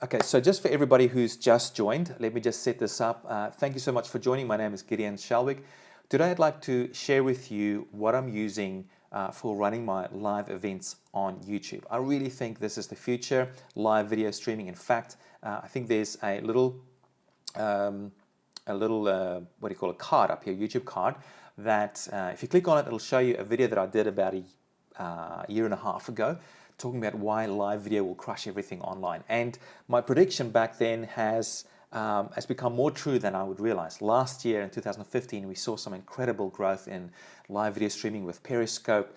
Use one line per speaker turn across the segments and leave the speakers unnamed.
Okay, so just for everybody who's just joined, let me just set this up. Thank you so much for joining. My name is Gideon Shelwick. Today I'd like to share with you what I'm using for running my live events on YouTube. I really think this is the future, live video streaming. In fact, I think there's a little what do you call a card up here, YouTube card, that if you click on it, it'll show you a video that I did about a year and a half ago, talking about why live video will crush everything online. And my prediction back then has become more true than I would realize. Last year in 2015, we saw some incredible growth in live video streaming with Periscope,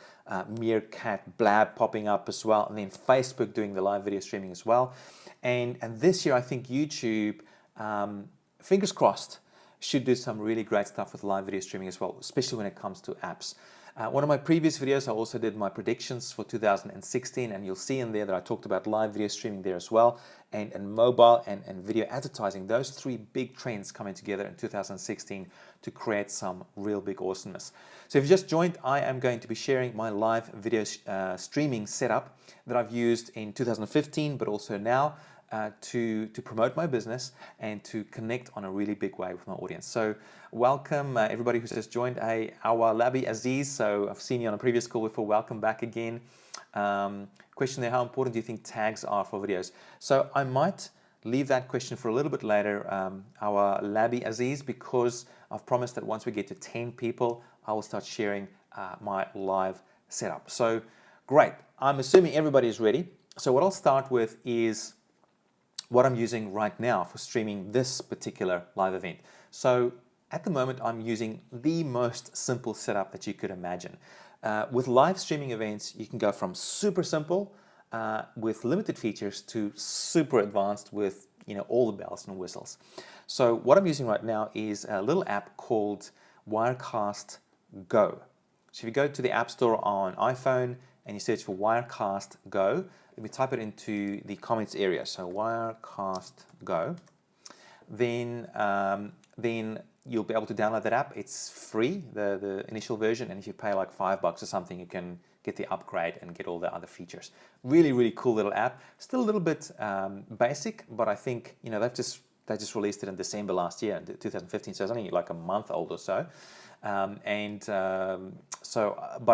Meerkat, Blab popping up as well, and then Facebook doing the live video streaming as well. And this year, I think YouTube, fingers crossed, should do some really great stuff with live video streaming as well, especially when it comes to apps. One of my previous videos, I also did my predictions for 2016, and you'll see in there that I talked about live video streaming there as well, and mobile and video advertising, those three big trends coming together in 2016 to create some real big awesomeness. So if you just joined, I am going to be sharing my live video streaming setup that I've used in 2015, but also now, to promote my business and to connect on a really big way with my audience. So welcome everybody who's just joined. Our Labi Aziz, so I've seen you on a previous call before. Welcome back again. Question there, how important do you think tags are for videos? So I might leave that question for a little bit later, our Labi Aziz, because I've promised that once we get to 10 people, I will start sharing my live setup. So great, I'm assuming everybody is ready. So what I'll start with is what I'm using right now for streaming this particular live event. So at the moment, I'm using the most simple setup that you could imagine. With live streaming events, you can go from super simple with limited features to super advanced with all the bells and whistles. So what I'm using right now is a little app called Wirecast Go. So if you go to the App Store on iPhone and you search for Wirecast Go, let me type it into the comments area. So Wirecast Go. Then you'll be able to download that app. It's free, the initial version, and if you pay like $5 or something, you can get the upgrade and get all the other features. Really, really cool little app. Still a little bit basic, but I think they just released it in December last year, in 2015. So it's only like a month old or so. But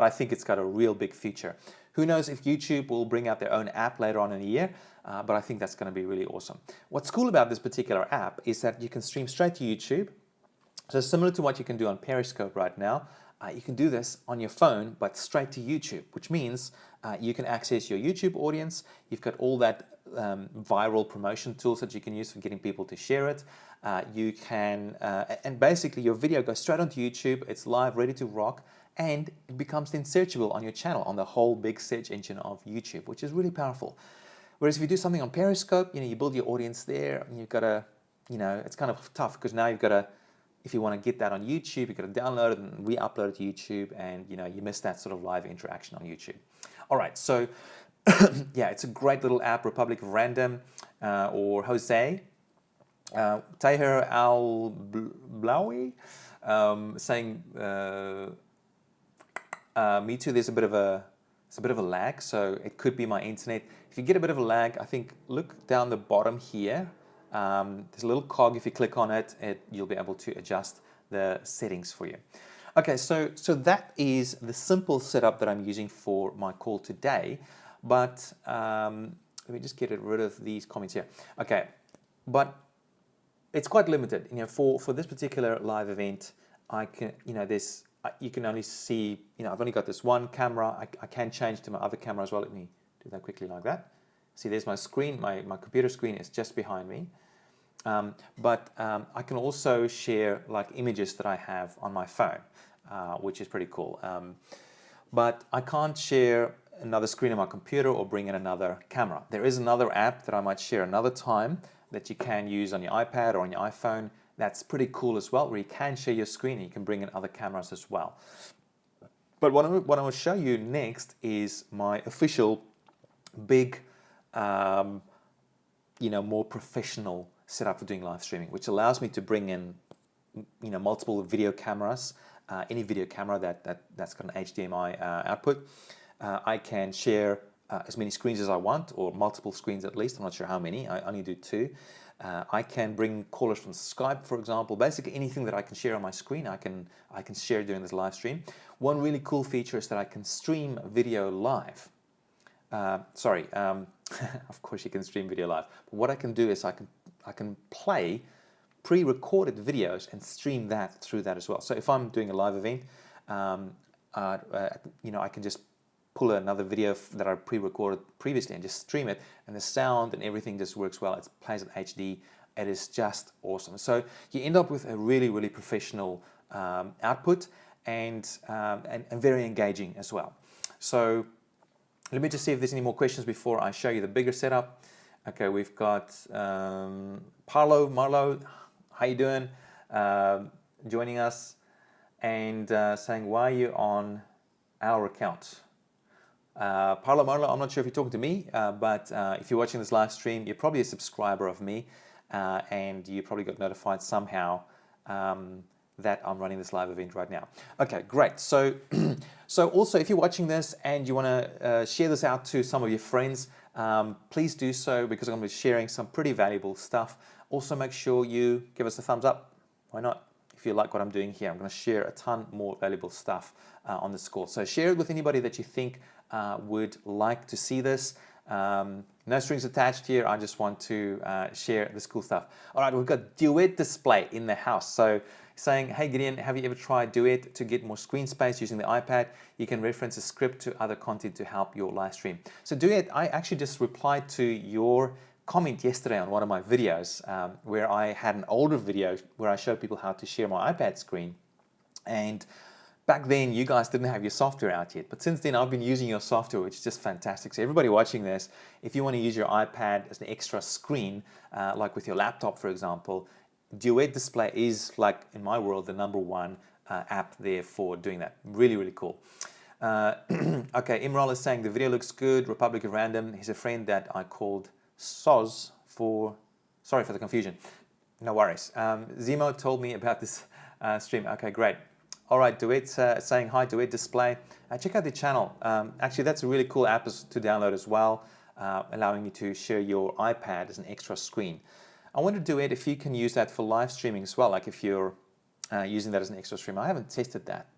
I think it's got a real big future. Who knows if YouTube will bring out their own app later on in the year, but I think that's going to be really awesome. What's cool about this particular app is that you can stream straight to YouTube. So similar to what you can do on Periscope right now, you can do this on your phone, but straight to YouTube, which means you can access your YouTube audience. You've got all that viral promotion tools that you can use for getting people to share it. You can, and basically your video goes straight onto YouTube. It's live, ready to rock, and it becomes then searchable on your channel on the whole big search engine of YouTube, which is really powerful. Whereas if you do something on Periscope, you build your audience there, and you've got to, it's kind of tough because now you've got to, if you want to get that on YouTube, you've got to download it and re-upload it to YouTube, and you miss that sort of live interaction on YouTube. All right, so yeah, it's a great little app, Republic of Random, or Jose, Taher Al-Blawi, saying, me too, there's a bit of a lag, so it could be my internet. If you get a bit of a lag, I think look down the bottom here. There's a little cog. If you click on it, you'll be able to adjust the settings for you. Okay, so that is the simple setup that I'm using for my call today. But let me just get rid of these comments here. Okay, but it's quite limited. For this particular live event, I can you can only see, I've only got this one camera. I can change to my other camera as well. Let me do that quickly like that. See, there's my screen. My computer screen is just behind me. But I can also share like images that I have on my phone, which is pretty cool. But I can't share another screen on my computer or bring in another camera. There is another app that I might share another time that you can use on your iPad or on your iPhone. That's pretty cool as well, where you can share your screen and you can bring in other cameras as well. But what I will show you next is my official big, more professional setup for doing live streaming, which allows me to bring in, multiple video cameras, any video camera that's got an HDMI output. I can share as many screens as I want, or multiple screens at least. I'm not sure how many. I only do 2. I can bring callers from Skype, for example. Basically anything that I can share on my screen, I can share during this live stream. One really cool feature is that I can stream video live. Of course you can stream video live. But what I can do is I can play pre-recorded videos and stream that through that as well. So if I'm doing a live event, I can just pull another video that I pre-recorded previously and just stream it, and the sound and everything just works well. It plays at HD. It is just awesome. So you end up with a really, really professional output and very engaging as well. So let me just see if there's any more questions before I show you the bigger setup. Okay, we've got Marlo, how you doing? Joining us and saying, why are you on our account? Marlo, I'm not sure if you're talking to me, but if you're watching this live stream, you're probably a subscriber of me, and you probably got notified somehow that I'm running this live event right now. Okay, great. So, so also, if you're watching this and you want to share this out to some of your friends, please do so, because I'm going to be sharing some pretty valuable stuff. Also, make sure you give us a thumbs up. Why not? If you like what I'm doing here, I'm going to share a ton more valuable stuff on this call. So share it with anybody that you think would like to see this. No strings attached here. I just want to share this cool stuff. All right, we've got Duet Display in the house. So saying, hey Gideon, have you ever tried Duet to get more screen space using the iPad? You can reference a script to other content to help your live stream. So Duet, I actually just replied to your comment yesterday on one of my videos where I had an older video where I showed people how to share my iPad screen. And back then, you guys didn't have your software out yet. But since then, I've been using your software, which is just fantastic. So everybody watching this, if you want to use your iPad as an extra screen, like with your laptop, for example, Duet Display is, like in my world, the #1 app there for doing that. Really, really cool. Okay, Imral is saying the video looks good. Republic of Random, he's a friend that I called Soz for, sorry for the confusion. No worries. Zemo told me about this stream. Okay, great. All right, Duet saying hi, Duet Display. Check out the channel. Actually, that's a really cool app to download as well, allowing you to share your iPad as an extra screen. I wonder, Duet, if you can use that for live streaming as well, like if you're using that as an extra stream. I haven't tested that.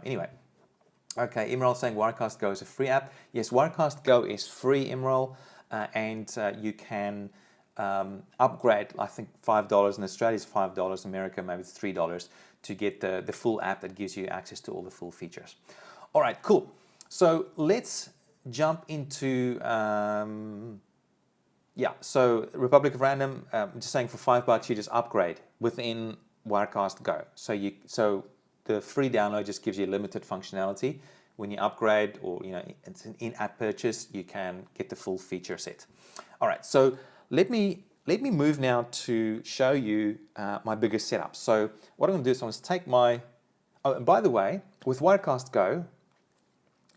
Anyway. Okay, Imral saying Wirecast Go is a free app. Yes, Wirecast Go is free, Imral, and you can upgrade, I think $5 in Australia is $5, America maybe it's $3 to get the full app that gives you access to all the full features. All right, cool. So let's jump into, so Republic of Random, just saying for $5 you just upgrade within Wirecast Go. So the free download just gives you limited functionality. When you upgrade, or it's an in-app purchase, you can get the full feature set. All right, so let me move now to show you my bigger setup. So what I'm going to do is I'm going to take my, and by the way, with Wirecast Go,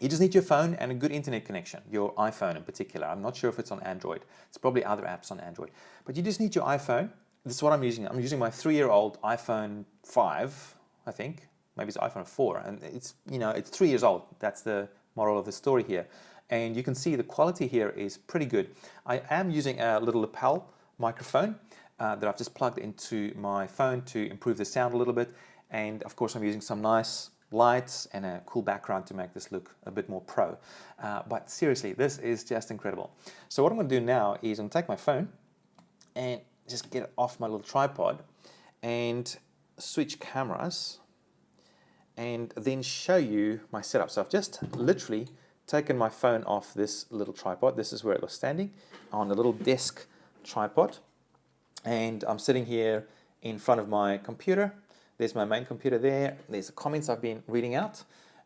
you just need your phone and a good internet connection, your iPhone in particular. I'm not sure if it's on Android. It's probably other apps on Android. But you just need your iPhone. This is what I'm using. I'm using my 3-year-old iPhone 5, I think. Maybe it's iPhone 4, and it's 3 years old. That's the moral of the story here. And you can see the quality here is pretty good. I am using a little lapel microphone that I've just plugged into my phone to improve the sound a little bit. And of course, I'm using some nice lights and a cool background to make this look a bit more pro. But seriously, this is just incredible. So what I'm going to do now is I'm going to take my phone and just get it off my little tripod and switch cameras, and then show you my setup. So I've just literally taken my phone off this little tripod. This is where it was standing on a little desk tripod. And I'm sitting here in front of my computer. There's my main computer there. There's the comments I've been reading out.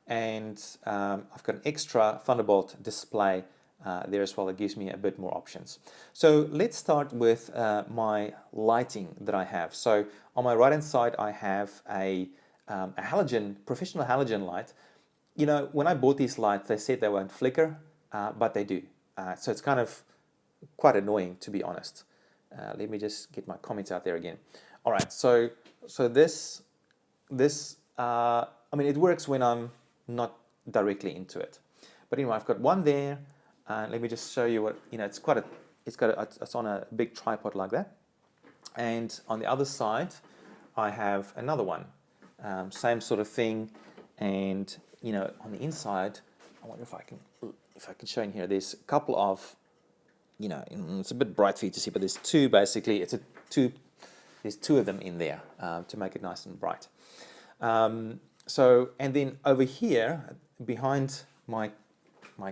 And I've got an extra Thunderbolt display there as well that gives me a bit more options. So let's start with my lighting that I have. So on my right hand side, I have a professional halogen light. When I bought these lights, they said they won't flicker, but they do. So it's kind of quite annoying, to be honest. Let me just get my comments out there again. All right, so this it works when I'm not directly into it. But anyway, I've got one there. Let me just show you what, it's on a big tripod like that. And on the other side, I have another one, same sort of thing. And on the inside, I wonder if I can show in here. There's a couple of, it's a bit bright for you to see, but there's two basically. There's two of them in there to make it nice and bright. And then over here, behind my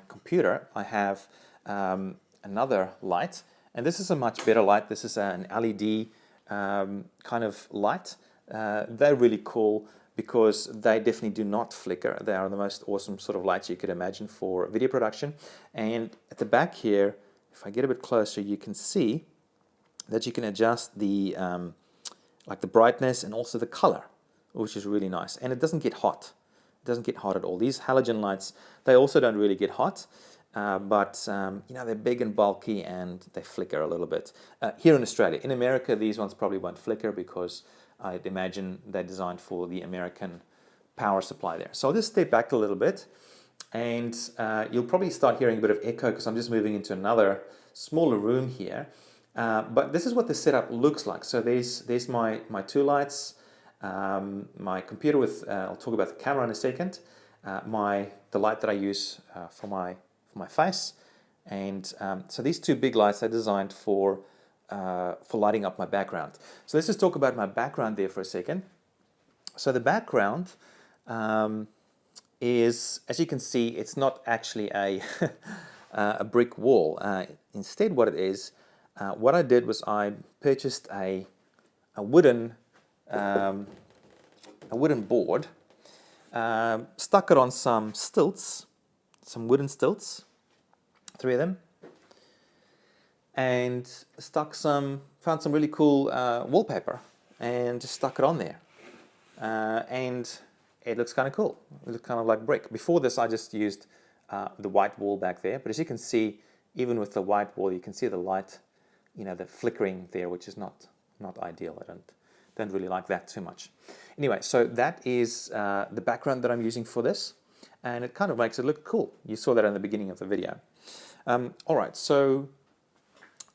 computer, I have another light, and this is a much better light. This is an LED kind of light. They're really cool because they definitely do not flicker. They are the most awesome sort of lights you could imagine for video production. And at the back here, if I get a bit closer, you can see that you can adjust the like the brightness and also the color, which is really nice. And it doesn't get hot. It doesn't get hot at all. These halogen lights, they also don't really get hot, but they're big and bulky and they flicker a little bit. Here in Australia, in America, these ones probably won't flicker because I'd imagine they're designed for the American power supply there. So I'll just step back a little bit, and you'll probably start hearing a bit of echo because I'm just moving into another smaller room here. But this is what the setup looks like. So there's my two lights, my computer with, I'll talk about the camera in a second, the light that I use for my face, and so these two big lights are designed for lighting up my background. So let's just talk about my background there for a second. So the background is, as you can see, it's not actually a a brick wall. Instead, what it is, what I did was I purchased a wooden board, stuck it on some stilts, some wooden stilts, 3 of them, and found some really cool wallpaper and just stuck it on there. And it looks kind of cool. It looks kind of like brick. Before this, I just used the white wall back there. But as you can see, even with the white wall, you can see the light, the flickering there, which is not ideal. I don't really like that too much. Anyway, so that is the background that I'm using for this, and it kind of makes it look cool. You saw that in the beginning of the video. All right, so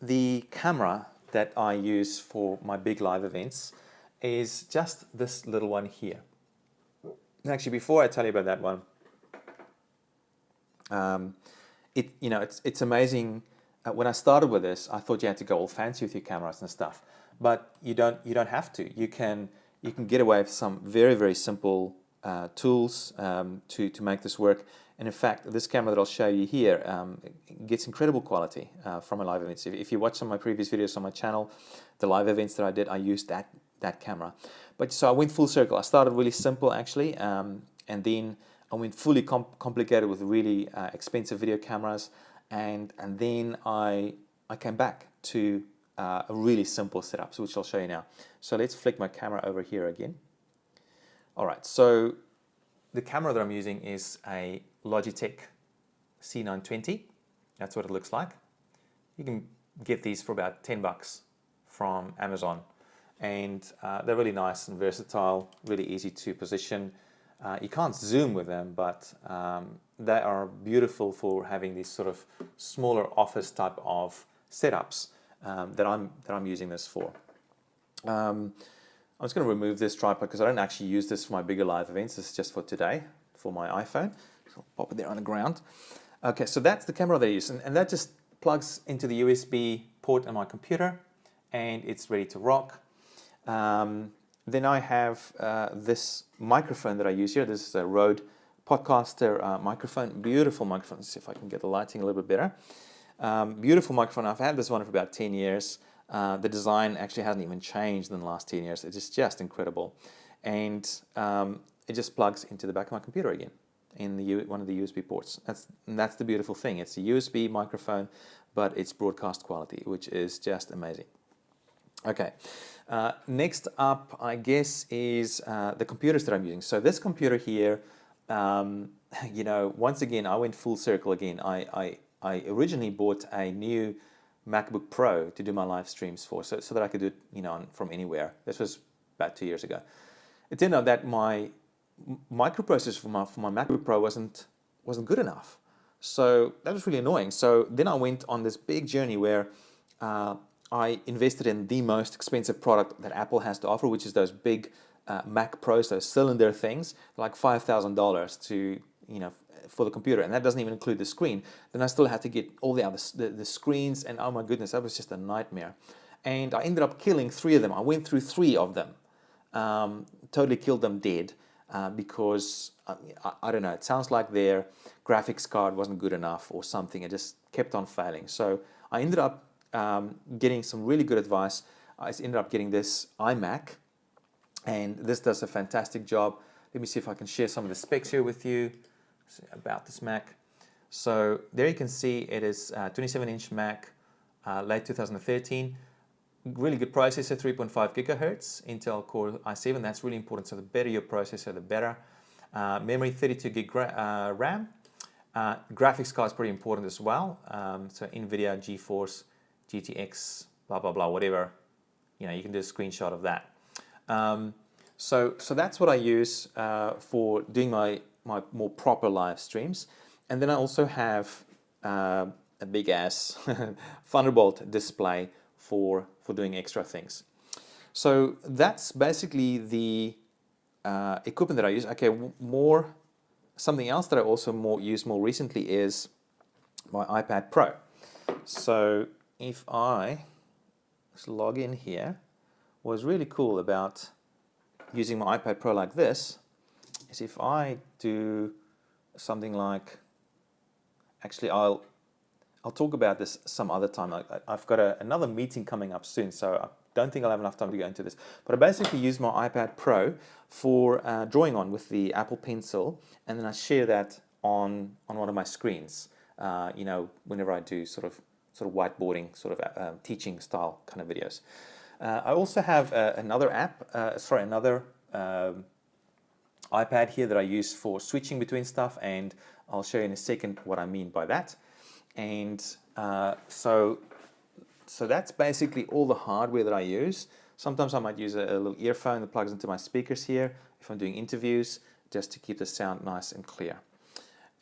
the camera that I use for my big live events is just this little one here. Actually, before I tell you about that one, it's amazing. When I started with this, I thought you had to go all fancy with your cameras and stuff, but you don't have to. You can get away with some very, very simple tools to make this work. And in fact, this camera that I'll show you here gets incredible quality from a live event. If you watch some of my previous videos on my channel, the live events that I did, I used that camera. But so I went full circle. I started really simple actually, and then I went fully complicated with really expensive video cameras, and then I came back to a really simple setup, which I'll show you now. So let's flick my camera over here again. All right, so the camera that I'm using is a Logitech C920. That's what it looks like. You can get these for about $10 from Amazon, and they're really nice and versatile, really easy to position. You can't zoom with them, but they are beautiful for having these sort of smaller office type of setups that I'm using this for. I'm just going to remove this tripod because I don't actually use this for my bigger live events. This is just for today, for my iPhone. So I'll pop it there on the ground. Okay, so that's the camera that I use, and that just plugs into the USB port on my computer, and it's ready to rock. Then I have this microphone that I use here. This is a Rode Podcaster microphone. Beautiful microphone. Let's see if I can get the lighting a little bit better. Beautiful microphone. I've had this one for about 10 years. The design actually hasn't even changed in the last 10 years. It's just incredible. And it just plugs into the back of my computer again in one of the USB ports. That's the beautiful thing. It's a USB microphone, but it's broadcast quality, which is just amazing. Okay, next up, I guess, is the computers that I'm using. So this computer here, once again, I went full circle again. I originally bought a new MacBook Pro to do my live streams for, so that I could do it, from anywhere. This was about 2 years ago. It turned out that my microprocessor for my MacBook Pro wasn't good enough. So that was really annoying. So then I went on this big journey where I invested in the most expensive product that Apple has to offer, which is those big Mac Pros, those cylinder things, like $5,000 to, for the computer, and that doesn't even include the screen. Then I still had to get all the other the screens, and oh my goodness, that was just a nightmare. And I ended up killing 3 of them. I went through 3 of them, totally killed them dead because I don't know. It sounds like their graphics card wasn't good enough or something. It just kept on failing. So I ended up getting some really good advice. I ended up getting this iMac, and this does a fantastic job. Let me see if I can share some of the specs here with you about this Mac. So there you can see it is a 27-inch Mac, late 2013. Really good processor, 3.5 gigahertz, Intel Core i7. That's really important. So the better your processor, the better. Memory, 32 gig RAM. Graphics card is pretty important as well. So NVIDIA, GeForce, GTX, blah, blah, blah, whatever. You can do a screenshot of that. So that's what I use for doing my more proper live streams. And then I also have a big ass Thunderbolt display for doing extra things. So that's basically the equipment that I use. Okay, something else that I also use more recently is my iPad Pro. So if I just log in here, what's really cool about using my iPad Pro like this is if I do something like, actually I'll talk about this some other time. I've got another meeting coming up soon, so I don't think I'll have enough time to go into this. But I basically use my iPad Pro for drawing on with the Apple Pencil, and then I share that on one of my screens. Whenever I do sort of whiteboarding, sort of teaching style kind of videos. I also have another iPad here that I use for switching between stuff, and I'll show you in a second what I mean by that. And so that's basically all the hardware that I use. Sometimes I might use a little earphone that plugs into my speakers here if I'm doing interviews, just to keep the sound nice and clear.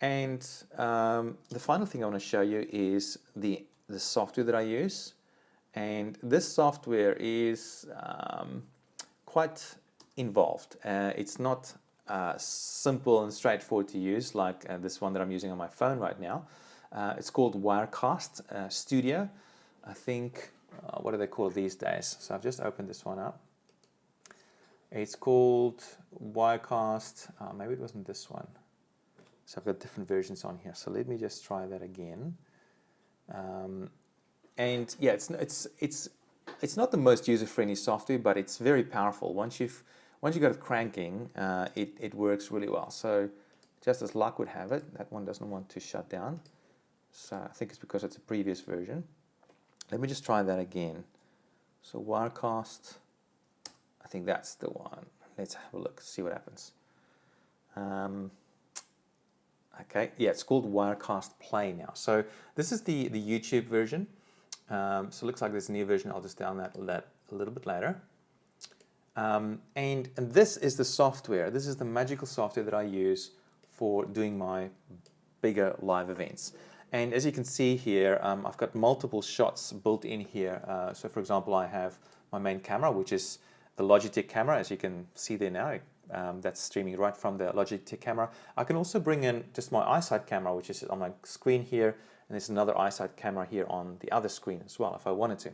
And the final thing I want to show you is the software that I use. And this software is quite involved. It's not simple and straightforward to use like this one that I'm using on my phone right now. It's called Wirecast Studio. I think, what do they call these days? So I've just opened this one up. It's called Wirecast. Maybe it wasn't this one. So I've got different versions on here. So let me just try that again. And yeah, it's not the most user-friendly software, but it's very powerful. Once you got it cranking, it works really well. So just as luck would have it, that one doesn't want to shut down. So I think it's because it's a previous version. Let me just try that again. So Wirecast, I think that's the one. Let's have a look, see what happens. Okay, yeah, it's called Wirecast Play now. So this is the YouTube version. So it looks like there's a new version. I'll just download that a little bit later. And this is the software. This is the magical software that I use for doing my bigger live events. And as you can see here, I've got multiple shots built in here. So for example, I have my main camera, which is the Logitech camera, as you can see there now. That's streaming right from the Logitech camera. I can also bring in just my iSight camera, which is on my screen here, and there's another iSight camera here on the other screen as well, if I wanted to.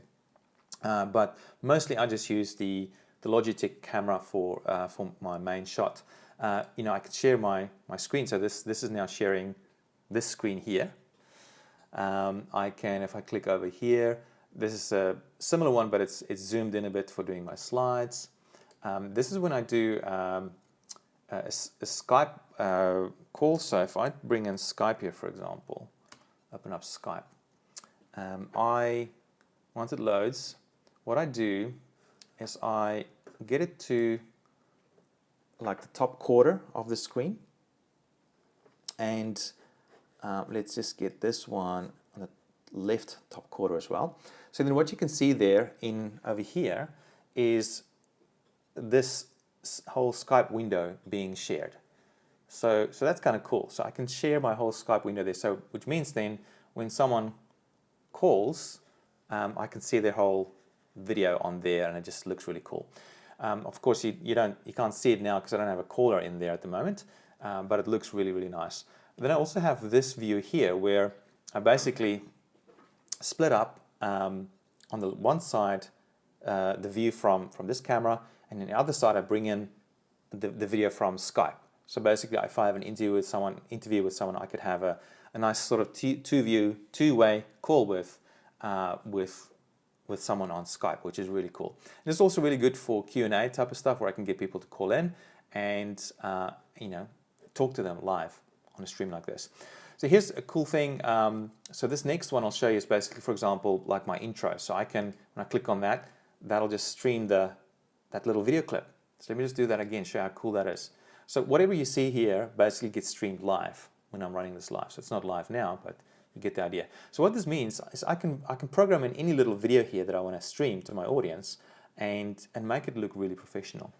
But mostly I just use the Logitech camera for my main shot. I could share my screen, so this is now sharing this screen here. I can, if I click over here, this is a similar one, but it's zoomed in a bit for doing my slides. This is when I do a Skype call. So if I bring in Skype here, for example, open up Skype, once it loads, what I do is I get it to like the top quarter of the screen, and let's just get this one on the left top quarter as well. So then what you can see there over here is this whole Skype window being shared. So that's kind of cool. So I can share my whole Skype window there. So which means then when someone calls, I can see their whole video on there, and it just looks really cool. Of course, you can't see it now because I don't have a caller in there at the moment, but it looks really, really nice. Then I also have this view here where I basically split up on the one side the view from this camera, and on the other side I bring in the video from Skype. So basically, if I have an interview with someone, I could have a nice sort of two-way call with someone on Skype, which is really cool. And it's also really good for Q&A type of stuff where I can get people to call in and talk to them live on a stream like this. So here's a cool thing. So this next one I'll show you is basically, for example, like my intro. So I can, when I click on that, that'll just stream that little video clip. So let me just do that again, show how cool that is. So whatever you see here basically gets streamed live when I'm running this live. So it's not live now, but you get the idea. So what this means is I can program in any little video here that I want to stream to my audience and make it look really professional.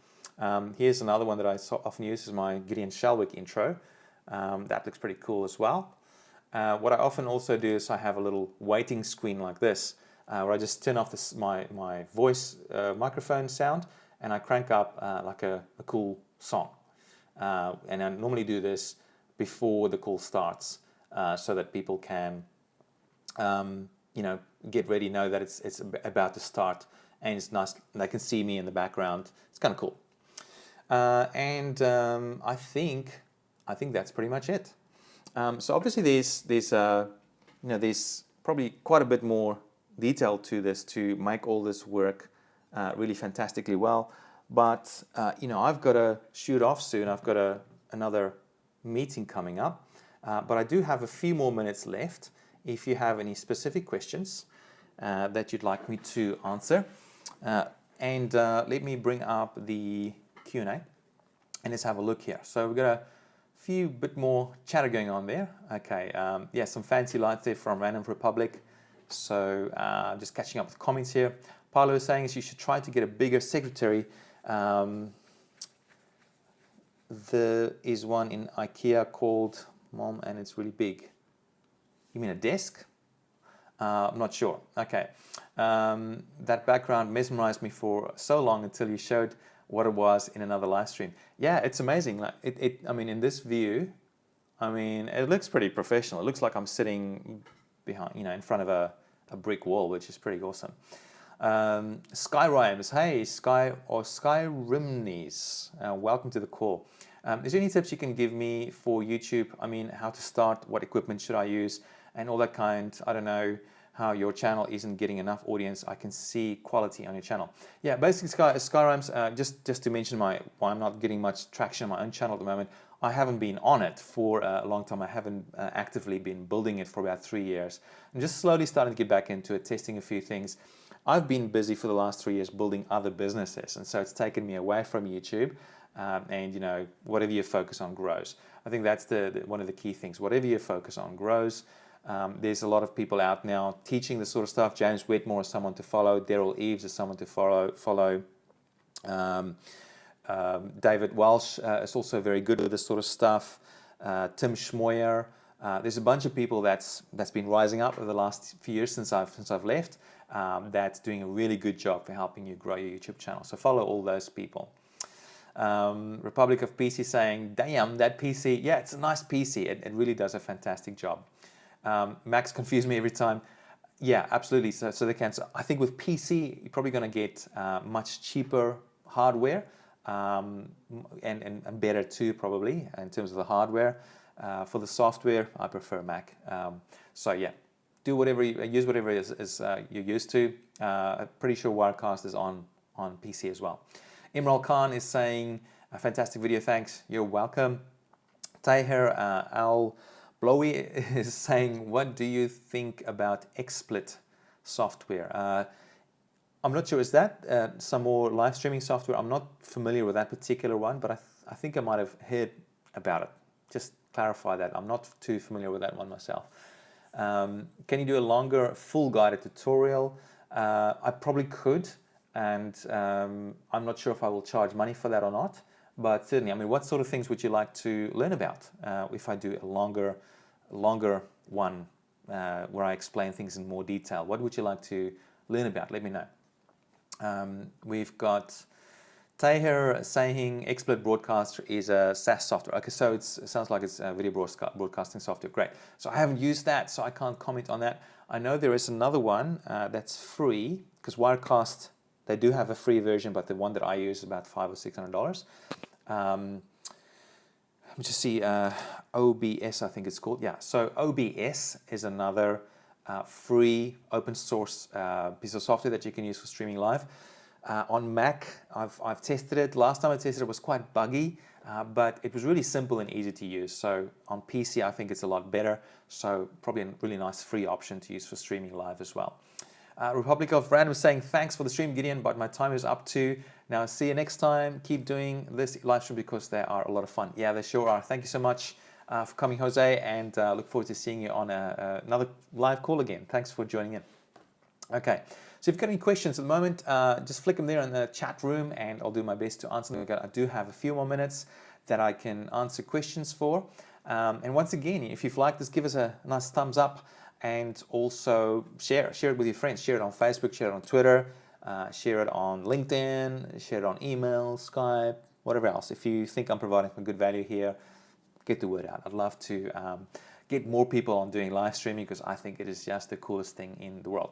Here's another one that I often use is my Gideon intro. That looks pretty cool as well. What I often also do is I have a little waiting screen like this, where I just turn off my voice microphone sound, and I crank up like a cool song. And I normally do this before the call starts, so that people can, get ready, know that it's about to start, and it's nice. They can see me in the background. It's kind of cool. I think that's pretty much it. So obviously there's probably quite a bit more detail to this to make all this work really fantastically well. But I've got to shoot off soon. I've got another meeting coming up. But I do have a few more minutes left. If you have any specific questions that you'd like me to answer, let me bring up the Q&A and let's have a look here. So we've got a few bit more chatter going on there. Okay, some fancy lights there from Random Republic. So just catching up with comments here. Paolo is saying you should try to get a bigger secretary. There is one in IKEA called Mom, and it's really big. You mean a desk? I'm not sure. Okay. That background mesmerized me for so long until you showed what it was in another live stream. Yeah, it's amazing. Like in this view, it looks pretty professional. It looks like I'm sitting behind, in front of a brick wall, which is pretty awesome. Sky Rhymes, hey, Sky Rimneys, welcome to the call. Is there any tips you can give me for YouTube? How to start, what equipment should I use, and all that kind. I don't know how your channel isn't getting enough audience. I can see quality on your channel. Yeah, basically Sky Rhymes, just to mention why I'm not getting much traction on my own channel at the moment. I haven't been on it for a long time. I haven't actively been building it for about 3 years. I'm just slowly starting to get back into it, testing a few things. I've been busy for the last 3 years building other businesses, and so it's taken me away from YouTube. Whatever you focus on grows. I think that's one of the key things. Whatever you focus on grows. There's a lot of people out now teaching this sort of stuff. James Whitmore is someone to follow. Daryl Eves is someone to follow. David Welsh is also very good with this sort of stuff. Tim Schmoyer. There's a bunch of people that's been rising up over the last few years since I've left. That's doing a really good job for helping you grow your YouTube channel. So follow all those people. Republic of PC saying, damn, that PC, yeah, it's a nice PC. It really does a fantastic job. Max confused me every time. Yeah, absolutely. So they can. So I think with PC, you're probably going to get much cheaper hardware and better too, probably, in terms of the hardware. For the software, I prefer Mac. So yeah, use whatever is you're used to. I'm pretty sure Wirecast is on PC as well. Imral Khan is saying, a fantastic video, thanks. You're welcome. Tahir Al Blowy is saying, what do you think about XSplit software? I'm not sure, is that some more live streaming software? I'm not familiar with that particular one, but I think I might have heard about it. Just clarify that. I'm not too familiar with that one myself. Can you do a longer full guided tutorial? I probably could. And I'm not sure if I will charge money for that or not, But certainly, I mean, what sort of things would you like to learn about if I do a longer one where I explain things in more detail? What would you like to learn about? Let me know. We've got Tahir saying XSplit Broadcaster is a SaaS software. Okay, so it sounds like it's a video broadcasting software. Great. So I haven't used that, so I can't comment on that. I know there is another one that's free, because Wirecast, they do have a free version, but the one that I use is about $500 or $600. Let me just see, OBS, I think it's called. Yeah, so OBS is another free open source piece of software that you can use for streaming live. On Mac, I've tested it. Last time I tested it was quite buggy, but it was really simple and easy to use. So on PC, I think it's a lot better. So probably a really nice free option to use for streaming live as well. Republic of Random saying, thanks for the stream, Gideon, but my time is up too. Now, see you next time. Keep doing this live stream because they are a lot of fun. Yeah, they sure are. Thank you so much for coming, Jose, and look forward to seeing you on another live call again. Thanks for joining in. Okay, so if you've got any questions at the moment, just flick them there in the chat room, and I'll do my best to answer them. I do have a few more minutes that I can answer questions for. And once again, if you've liked this, give us a nice thumbs up. And also share it with your friends. Share it on Facebook, share it on Twitter, share it on LinkedIn, share it on email, Skype, whatever else. If you think I'm providing some good value here, get the word out. I'd love to get more people on doing live streaming because I think it is just the coolest thing in the world.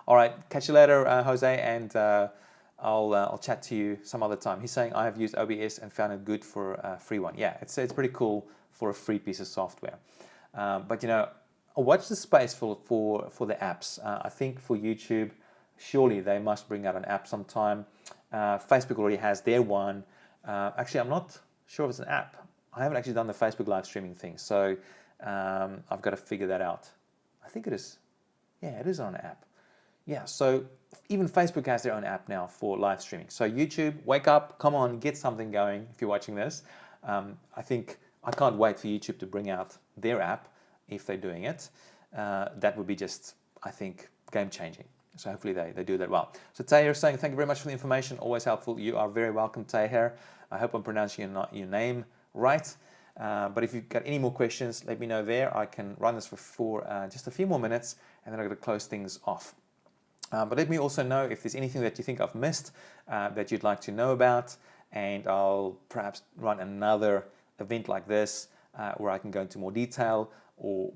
All right, catch you later, Jose, and I'll chat to you some other time. He's saying I have used OBS and found it good for a free one. Yeah, it's pretty cool for a free piece of software. But you know, watch the space for the apps. I think for YouTube, surely they must bring out an app sometime. Facebook already has their one. Actually, I'm not sure if it's an app. I haven't actually done the Facebook live streaming thing, so I've got to figure that out. I think it is. Yeah, it is on an app. Yeah, so even Facebook has their own app now for live streaming. So YouTube, wake up, come on, get something going if you're watching this. I can't wait for YouTube to bring out their app. If they're doing it, that would be just, I think, game-changing. So hopefully they do that well. So Tahir is saying, thank you very much for the information. Always helpful. You are very welcome, Tahir. I hope I'm pronouncing your name right. But if you've got any more questions, let me know there. I can run this for just a few more minutes, and then I'm going to close things off. But let me also know if there's anything that you think I've missed that you'd like to know about, and I'll perhaps run another event like this where I can go into more detail, or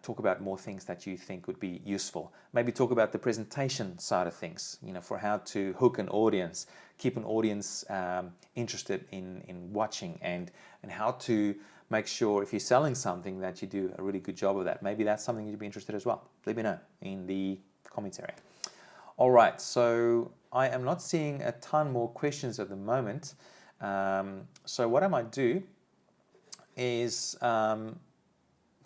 talk about more things that you think would be useful. Maybe talk about the presentation side of things, you know, for how to hook an audience, keep an audience interested in watching, and how to make sure if you're selling something that you do a really good job of that. Maybe that's something you'd be interested as well. Let me know in the comments area. All right, so I am not seeing a ton more questions at the moment. So what I might do is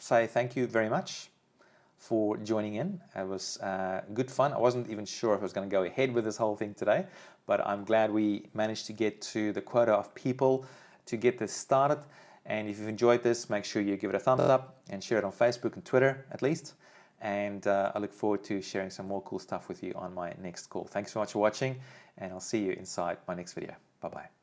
say thank you very much for joining in. It was good fun. I wasn't even sure if I was going to go ahead with this whole thing today, but I'm glad we managed to get to the quota of people to get this started. And if you've enjoyed this, make sure you give it a thumbs up and share it on Facebook and Twitter at least. And I look forward to sharing some more cool stuff with you on my next call. Thanks so much for watching, and I'll see you inside my next video. Bye-bye.